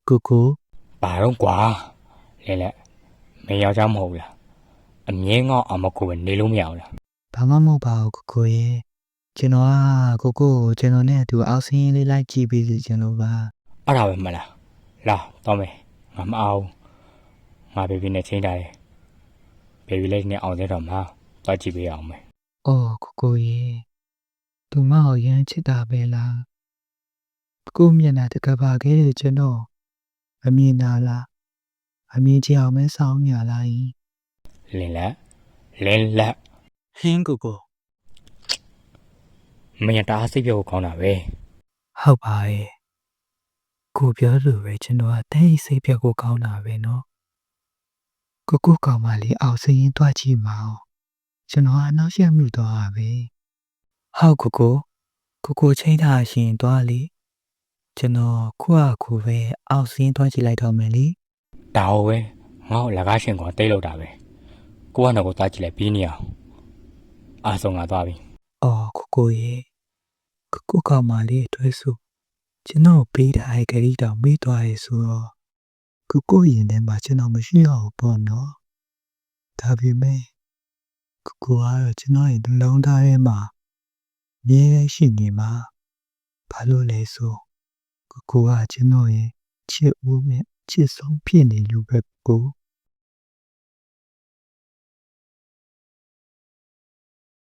ကိုကို ဘာတော့ကွာလဲလဲမင်းယောက်ျားမဟုတ်ဘူးလားအမြဲငေါ့အောင်မကိုပဲနေလို့မရဘူးလား ဘာမှမဟုတ်ပါဘူးကိုကိုရဲ့ကျွန်တော်ကကိုကိုကိုကျွန်တော်နဲ့အတူအောက်ဆင်းလေးလိုက်ကြည့်ပေးစီကျွန်တော်ပါ အဲ့ဒါပဲမလားလာတော့မယ်ငါမအောင်ငါဘေဘီနဲ့ချင်းထားတယ်ဘေဘီလေးနဲ့အောင်သေးတော့မှသွားကြည့်ပေးအောင်မယ် အော်ကိုကိုရဲ့သူမကိုရမ်းချစ်တာပဲလားကိုမျက်နှာတကပါခဲ့တဲ့ကျွန်တော်အမြင်နာလားအမြင်ချအောင်မဲဆောင်းညာလား လင်းလက် ဟင်းကိုကို မင်းတားစိတ်ပြောကိုခေါင်းတာပဲ ဟုတ်ပါရဲ့ကိုပြောလို့ပဲကျွန်တော်ကတိတ်စိတ်ပြက်ကိုကောင်းတာပဲเนาะကိုကိုကောင်မလေးအောက်စရင်တွားကြည့်မအောင်ကျွန်တော်အနောက်ရှက်မှုတော့ပါပဲဟုတ်ကိုချင်းထားရှင်တွားလေကျွန်တော်ခုပဲအောက်စရင်တွားကြည့်လိုက်တော့မယ်လေ ဒါဟိုပဲငါ့ကိုလကားရှင်ကွာတိတ်လောက်တာပဲကိုကတော့ကိုသွားကြည့်လိုက်ပြီးနေအောင်အားဆုံးငါသွားပြီ အော်ကိုရဲ့ကိုကောင်မလေးအတွက်ဆိုကျွန်တော်ပေးထားတဲ့ဂရီတောင်မေးသွားရဲဆိုတော့ကိုရင်ထဲမှာကျွန်တော်မရှိတော့ဘူးပေါ့နော်ဒါပေမဲ့ကိုကတော့ကျွန်တော်ရဲ့နှလုံးသားထဲမှာအမြဲရှိနေမှာဘာလို့လဲဆိုကိုကကျွန်တော်ရဲ့ချစ်ဦးနဲ့ချစ်ဆုံးဖြစ်နေလို့ပဲကို